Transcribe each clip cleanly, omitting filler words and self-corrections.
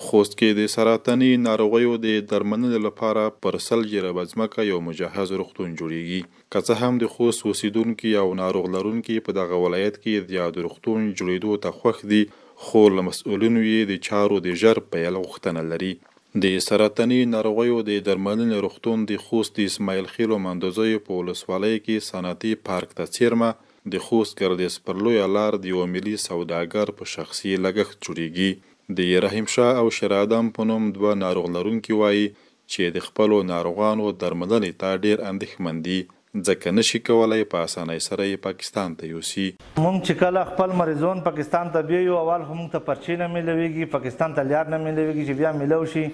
خوست کې د سرطاني ناروغیو د درملنې لپاره پر 100 جریبه ځمکه یو مجهز روغتون جوړیږي. که څه هم د خوست اوسیدونکي او ناروغ لرونکي په دغه ولایت کې د روغتون جوړېدو ته خوښ دي، خو له مسؤلینو یې د چارو د ژر پیل غوښتنه لري. د سرطاني ناروغیو د درملنې روغتون د خوست د اسماعیل خیلو مندوزیو په ولسوالۍ کې صنعتي پارک ته څیرمه د خوست ګردیز پر لویه لار د یو ملي سوداګر په شخصي لګښت جوړیږي. د رحیم شاه او شیر ادم په نوم 2 ناروغ لرونکي وایي چې د خپلو ناروغانو درملنې ته ډیر اندېښمن دي، ځکه نشي کولای په اسانۍ سره یې پاکستان ته یوسي. مونږ چې کله خپل مریضون پاکستان ته بیایو، اول خو مونږ ته پرچې نه میلویږي، پاکستان ته لار نه میلویږي چې بیا میلو شي،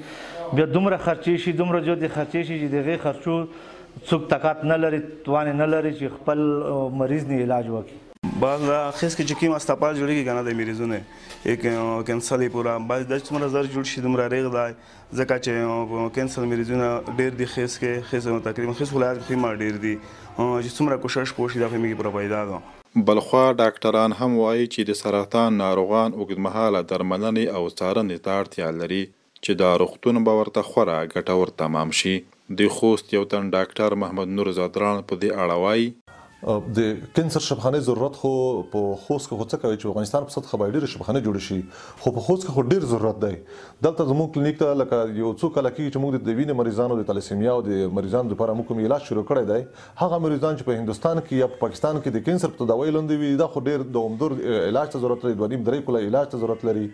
بیا دومره خرچې شي، دومره جدي خرچې شي چې د هغې خرچو څوک طاقت نه لري، توان نه لري چې خپل مریض نه علاج وکړي. بعض خیز کې چې کوم استپال جوړیږي کنه د مریضونه یک کینسل پورا بعض د څومره زر جوړ شي دومره ریغ دی، ځکه چې کینسل مریضونه ډیر دي. خیز کې خیز تقریبا خیز ولایت کې ما ډیر دي چې څومره کوشش کوشي دا فهمي پر پیدا ده. بلخوا ډاکټران هم وایي چې د سرطان ناروغان اوږدمهاله درملنې او څارنې ته اړتیا لري چې دا روغتون به ورته خورا ګټور تمام شي. د خوست یو تن ډاکټر محمد نور زادران په دې اړه وایي د کینسر شفاخانه ضرورت خو په خوست کې خو څه کوي چې افغانستان په سطح باندې ډېر شفاخانه جوړ شي، خو په خوست کې خو ډېر ضرورت دی. دلته زموږ کلینیک ته لکه یو څو کله کې چې موږ د وینې مریضانو د تلاسیمیا او د مریضانو لپاره موږ کوم علاج شروع کړی دی، هغه مریضان چې په هندستان کې یا په پاکستان کې د کینسر په دوايي لاندې وي، دا خو ډېر دوامدار علاج ته ضرورت لري، 2.5-3 کاله علاج ته ضرورت لري.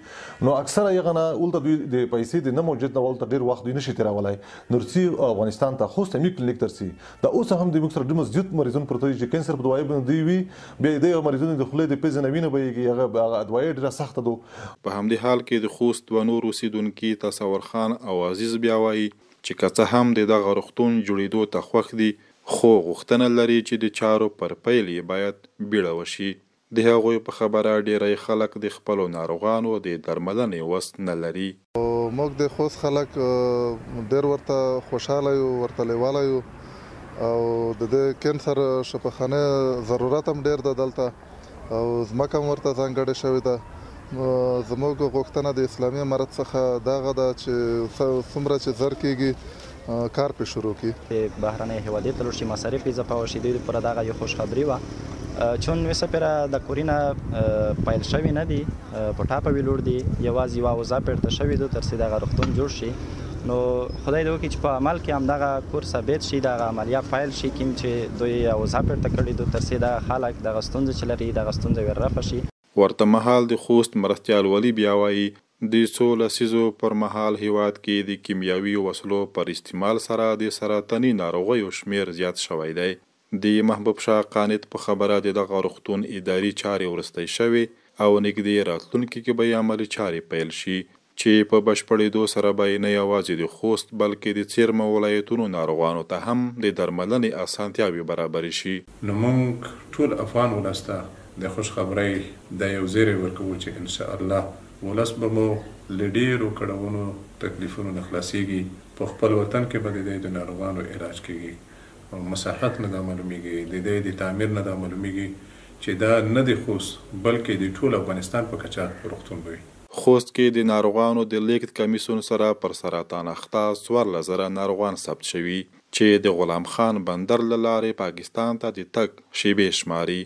نو اکثره یې غنه ولته دوی د پیسې د نه موجود نه ولته ډېر وخت دوی نشي تیرولای نورسي افغانستان ته خوست می کلینیک ترسي. دا اوس هم د موږ سره د مزید مریضان پروتې چې کینسر په دوايي باندې وي، بیا د مریضانو د خولې د پیزنه وینه بهږي، هغه دوايي ډېره سخته ده. په همدې حال کې د خوست و نور اوسیدونکي تصور خان او عزیز بیا وایي چې که څه هم د دغه روغتون جوړېدو ته خوښ دي، خو غوښتنه لري چې د چارو پر پیل یې باید بیړه وشي. د هغوی په خبره ډیری خلک د خپلو ناروغانو د درملنې وس نه لري. موږ د خوست خلک ډیر ورته خوشاله یو، ورته لیواله یو، او د کینسر شفاخانه ضرورت هم ډیر ده دلته، او ځمکه هم ورته ځانګړې شوې ده. زموږ غوښتنه د اسلامي امارت څخه دغه ده چې څومره چې زر کېږي کار پې شروع کړي. بهرنۍ هیوادې ته لاړ شي، مصارف یې اضافه وشي. دوی لپاره دغه یو خوشخبري وه، چون وسپره د کورینه پیل شوي نه دي، په ټاپه ویلوړ دي، یوازې یوه اوضاع پېرته شوي دي تر څو دغه روغتون جوړ شي. نو خدای دې وکړي چې په عمل کې هم دغه کور ثابت شي، دغه عملیه پیل شي، کوم چې دوی اوضاع پېرته کړي دي تر څو دغه خلک دغه ستونزې چې لري دغه ستونزې ور رفع شي. ورته مهال د خوست مرستیال ولی بیا وایي د څو لسیزو پر مهال هیواد کې د کیمیاوي وسلو پر استعمال سره د سرطاني ناروغیو شمیر زیات شوی دی. د محبوب شاه قانت په خبره د دغه روغتون اداري چارې ورستی شوي او نږدې راتلونکي کې به عملي چارې پیل شي چې په بشپړېدو سره به نه یوازې د خوست بلکې د څیرمه ولایتونو ناروغانو ته هم د درملنې اسانتیاوې برابرې شي. نو موږ ټول افغان ولس ته د خوشخبرۍ د یو زیری ورکوو چې انشاءالله ولس به مو له ډېرو کړاوونو تکلیفونو نه خلاصېږي. په خپل وطن کې به د ناروغانو علاج کېږي، مساحت نه دا معلومیږي، د تعمیر نه دا معلومیږي چې دا نه د خوست بلکې د ټول افغانستان په کچه روغتون وي. خوست کې د ناروغانو د لیږد کمیسیون سره پر سرطان اخته 14,000 ناروغان ثبت شوي چې د غلام خان بندر له لارې پاکستان ته د تګ شیبې شماري.